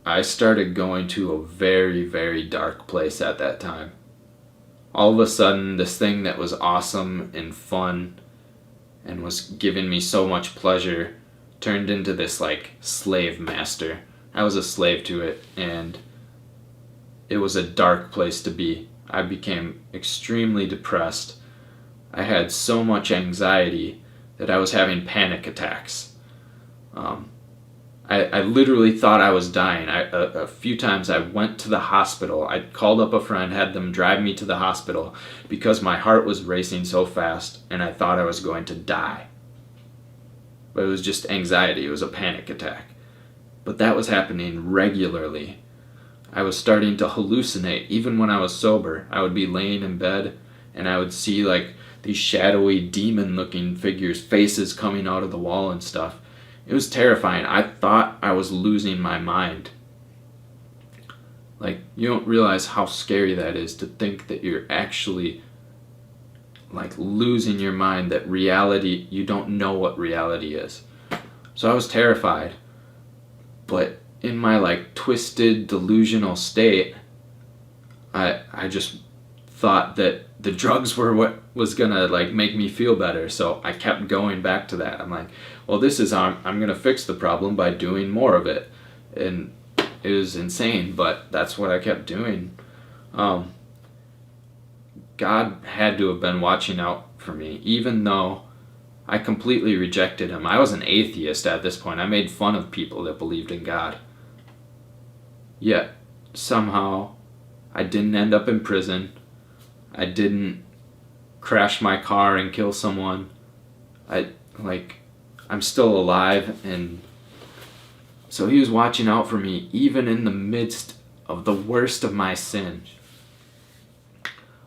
I started going to a very, very dark place at that time. All of a sudden, this thing that was awesome and fun and was giving me so much pleasure turned into this like slave master. I was a slave to it, and it was a dark place to be. I became extremely depressed. I had so much anxiety that I was having panic attacks. I literally thought I was dying. A few times I went to the hospital. I called up a friend, had them drive me to the hospital because my heart was racing so fast and I thought I was going to die. But it was just anxiety. It was a panic attack. But that was happening regularly. I was starting to hallucinate. Even when I was sober, I would be laying in bed and I would see like these shadowy demon-looking figures, faces coming out of the wall and stuff. It was terrifying. I thought I was losing my mind. Like, you don't realize how scary that is to think that you're actually like losing your mind, that reality, you don't know what reality is. So I was terrified. But in my like twisted, delusional state, I just thought that the drugs were what was gonna like make me feel better. So I kept going back to that. I'm like, well, this is how I'm gonna fix the problem by doing more of it. And it was insane, but that's what I kept doing. God had to have been watching out for me, even though I completely rejected him. I was an atheist at this point. I made fun of people that believed in God. Yet, somehow, I didn't end up in prison. I didn't crash my car and kill someone. I'm still alive, and so he was watching out for me even in the midst of the worst of my sin.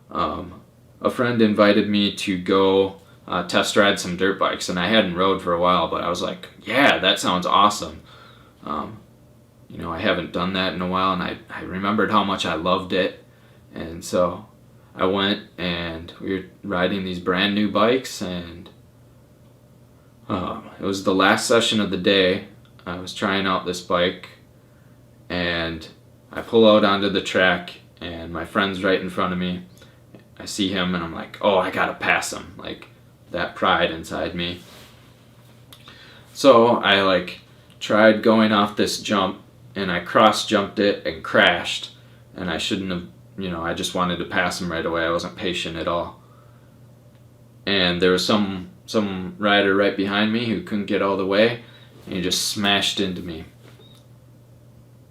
A friend invited me to go test ride some dirt bikes, and I hadn't rode for a while, but I was like, yeah, that sounds awesome. I haven't done that in a while, and I remembered how much I loved it, and so I went, and we were riding these brand new bikes, and it was the last session of the day. I was trying out this bike, and I pull out onto the track, and my friend's right in front of me. I see him, and I'm like, oh, I gotta pass him, like that pride inside me. So I tried going off this jump, and I cross-jumped it and crashed, and I shouldn't have, I just wanted to pass him right away. I wasn't patient at all. And there was some rider right behind me who couldn't get all the way, and he just smashed into me.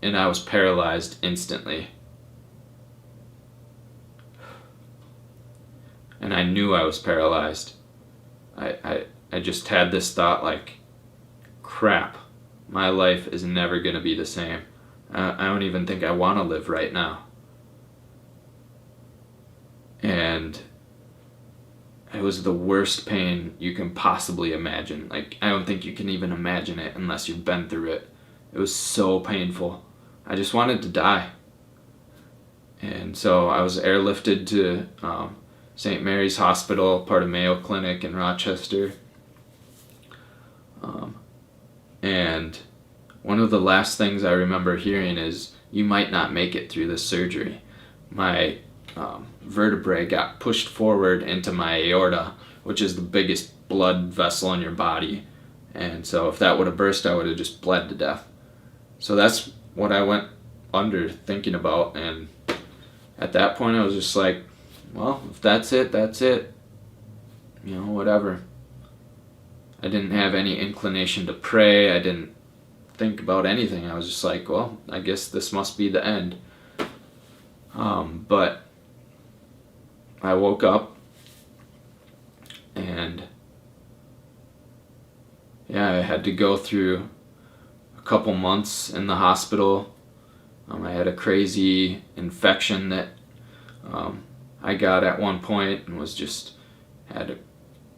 And I was paralyzed instantly. And I knew I was paralyzed. I just had this thought like, crap, my life is never going to be the same. I don't even think I want to live right now. And it was the worst pain you can possibly imagine. I don't think you can even imagine it unless you've been through it. It was so painful. I just wanted to die. And so I was airlifted to St. Mary's Hospital, part of Mayo Clinic in Rochester. And one of the last things I remember hearing is, you might not make it through this surgery. My vertebrae got pushed forward into my aorta, which is the biggest blood vessel in your body. And so if that would have burst, I would have just bled to death. So that's what I went under thinking about. And at that point, I was just like, well, if that's it, that's it. Whatever. I didn't have any inclination to pray. I didn't think about anything. I was just like, well, I guess this must be the end. But I woke up, and I had to go through a couple months in the hospital. I had a crazy infection that I got at one point, and had a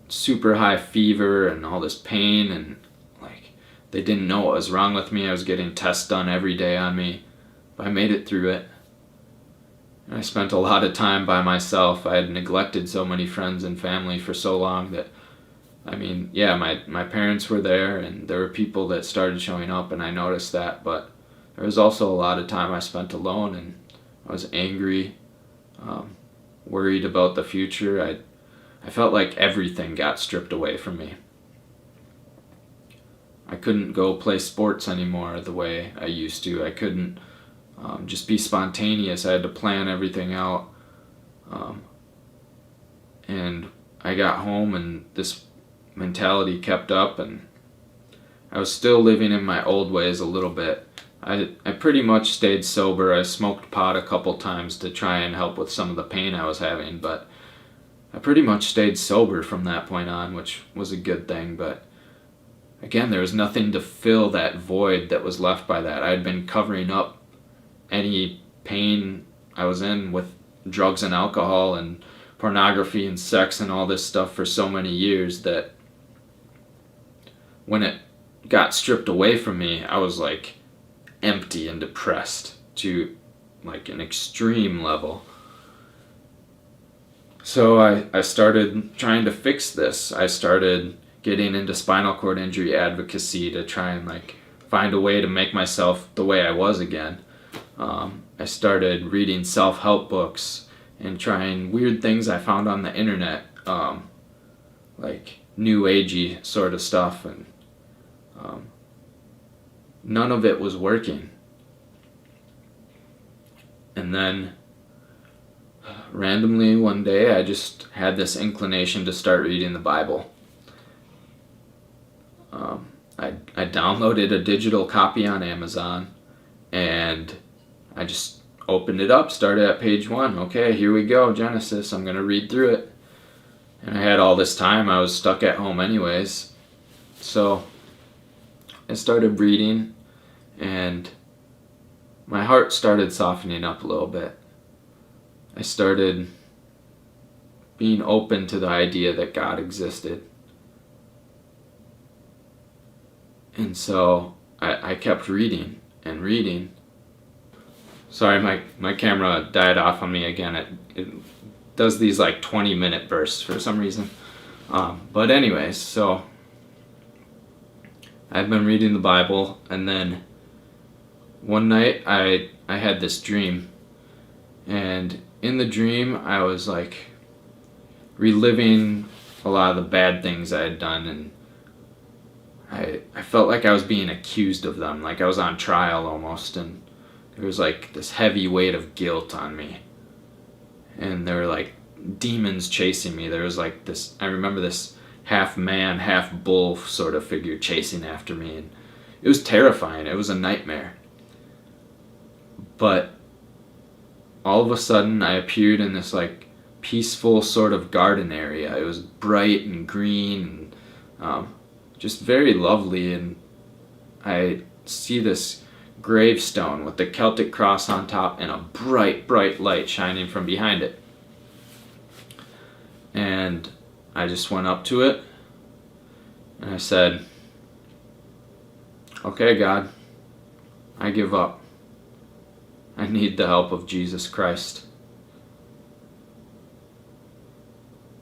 super high fever and all this pain, and they didn't know what was wrong with me. I was getting tests done every day on me, but I made it through it. And I spent a lot of time by myself. I had neglected so many friends and family for so long that, my parents were there, and there were people that started showing up, and I noticed that, but there was also a lot of time I spent alone, and I was angry, worried about the future. I felt like everything got stripped away from me. I couldn't go play sports anymore the way I used to. I couldn't just be spontaneous. I had to plan everything out. And I got home and this mentality kept up, and I was still living in my old ways a little bit. I pretty much stayed sober. I smoked pot a couple times to try and help with some of the pain I was having, but I pretty much stayed sober from that point on, which was a good thing. But again, there was nothing to fill that void that was left by that. I had been covering up any pain I was in with drugs and alcohol and pornography and sex and all this stuff for so many years that when it got stripped away from me, I was like empty and depressed to like an extreme level. So I started trying to fix this. I started getting into spinal cord injury advocacy to try and like find a way to make myself the way I was again. I started reading self-help books and trying weird things I found on the internet, like new agey sort of stuff, and none of it was working. And then randomly one day I just had this inclination to start reading the Bible. I downloaded a digital copy on Amazon, and I just opened it up, started at page 1. Okay, here we go, Genesis. I'm going to read through it. And I had all this time. I was stuck at home anyways. So I started reading, and my heart started softening up a little bit. I started being open to the idea that God existed. And so I kept reading and reading. Sorry, my camera died off on me again. It does these like 20-minute bursts for some reason. But anyways, so I've been reading the Bible, and then one night I had this dream. And in the dream, I was like reliving a lot of the bad things I had done, and I felt like I was being accused of them, like I was on trial almost, and there was like this heavy weight of guilt on me. And there were like demons chasing me. There was like this, I remember this half man, half bull sort of figure chasing after me, and it was terrifying. It was a nightmare. But all of a sudden I appeared in this like peaceful sort of garden area. It was bright and green and just very lovely, and I see this gravestone with the Celtic cross on top and a bright, bright light shining from behind it. And I just went up to it and I said, "Okay, God, I give up. I need the help of Jesus Christ."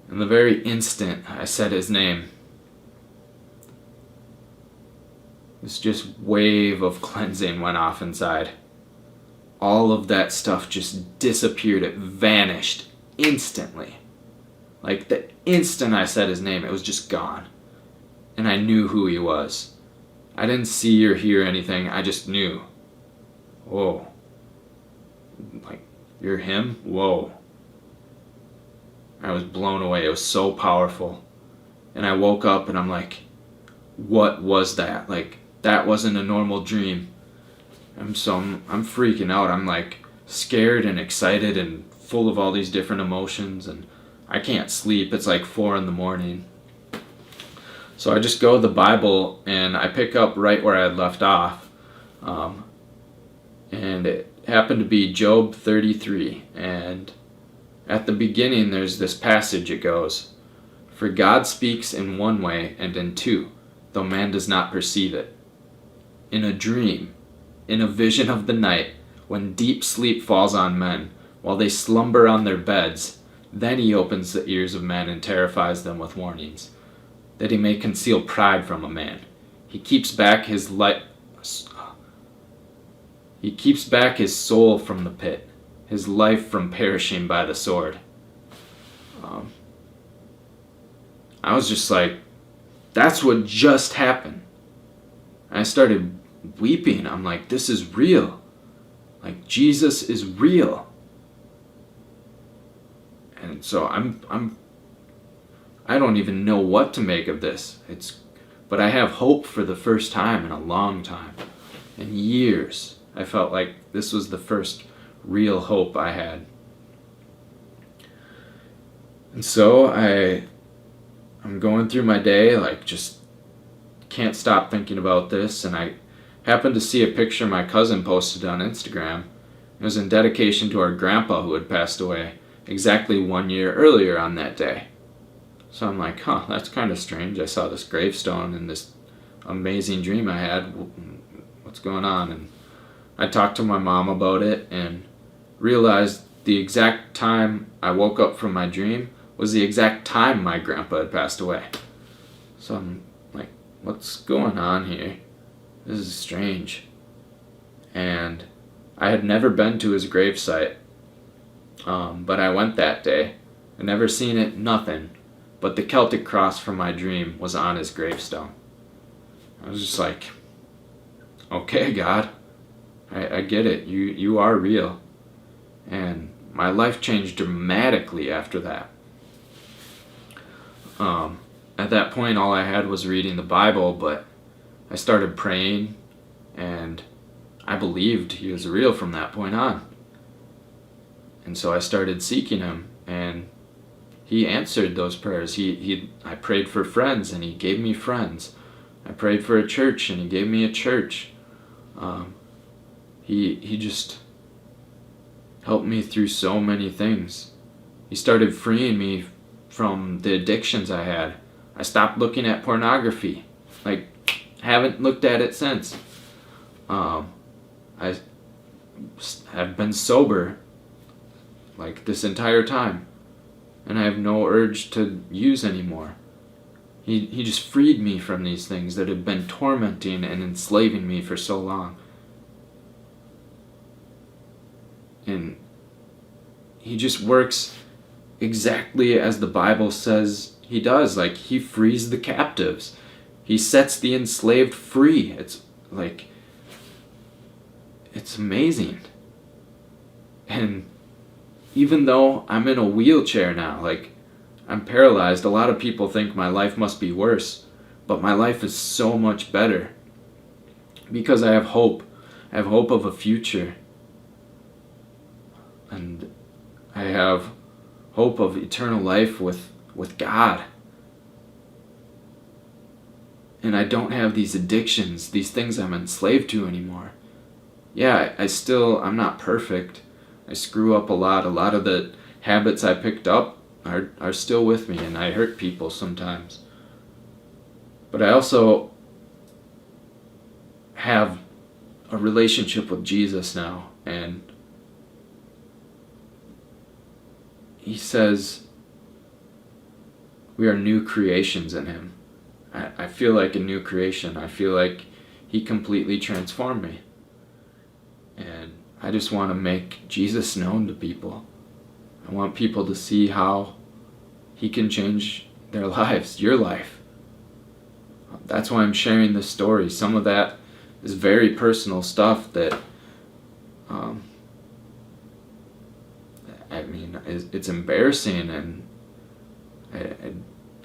And the very instant I said his name, this just wave of cleansing went off inside. All of that stuff just disappeared. It vanished instantly. Like the instant I said his name, it was just gone. And I knew who he was. I didn't see or hear anything. I just knew. Whoa. Like, you're him? Whoa. I was blown away. It was so powerful. And I woke up and I'm like, what was that? Like, that wasn't a normal dream. I'm freaking out. I'm like scared and excited and full of all these different emotions, and I can't sleep. It's like 4 a.m. So I just go to the Bible and I pick up right where I had left off. And it happened to be Job 33. And at the beginning there's this passage. It goes, "For God speaks in one way and in two, though man does not perceive it. In a dream, in a vision of the night, when deep sleep falls on men, while they slumber on their beds, then he opens the ears of men and terrifies them with warnings, that he may conceal pride from a man. He keeps back his light. He keeps back his soul from the pit, his life from perishing by the sword. I was just like, that's what just happened. And I started weeping. I'm like, this is real. Like, Jesus is real. And so I don't even know what to make of this. But I have hope for the first time in a long time. In years, I felt like this was the first real hope I had. And so I'm going through my day, like, just can't stop thinking about this, and I happened to see a picture my cousin posted on Instagram. It was in dedication to our grandpa who had passed away exactly 1 year earlier on that day. So I'm like, that's kind of strange. I saw this gravestone in this amazing dream I had. What's going on? And I talked to my mom about it and realized the exact time I woke up from my dream was the exact time my grandpa had passed away. So I'm like, what's going on here? This is strange. And I had never been to his gravesite, but I went that day. I'd never seen it, nothing. But the Celtic cross from my dream was on his gravestone. I was just like, okay, God, I get it. You are real. And my life changed dramatically after that. At that point, all I had was reading the Bible, but I started praying, and I believed he was real from that point on. And so I started seeking him, and he answered those prayers. I prayed for friends, and he gave me friends. I prayed for a church, and he gave me a church. He just helped me through so many things. He started freeing me from the addictions I had. I stopped looking at pornography. Like, haven't looked at it since. I have been sober like this entire time, and I have no urge to use anymore. He just freed me from these things that had been tormenting and enslaving me for so long. And he just works exactly as the Bible says he does. Like, he frees the captives. He sets the enslaved free. It's like, it's amazing. And even though I'm in a wheelchair now, like, I'm paralyzed, a lot of people think my life must be worse, but my life is so much better because I have hope. I have hope of a future, and I have hope of eternal life with God. And I don't have these addictions, these things I'm enslaved to anymore. Yeah, I'm not perfect. I screw up a lot. A lot of the habits I picked up are still with me, and I hurt people sometimes. But I also have a relationship with Jesus now, and he says we are new creations in him. I feel like a new creation. I feel like he completely transformed me. And I just want to make Jesus known to people. I want people to see how he can change their lives, your life. That's why I'm sharing this story. Some of that is very personal stuff that, it's embarrassing, and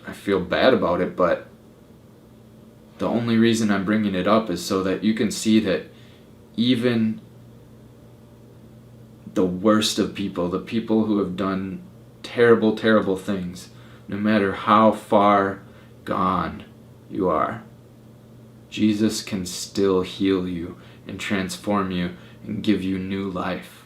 I feel bad about it, but the only reason I'm bringing it up is so that you can see that even the worst of people, the people who have done terrible, terrible things, no matter how far gone you are, Jesus can still heal you and transform you and give you new life.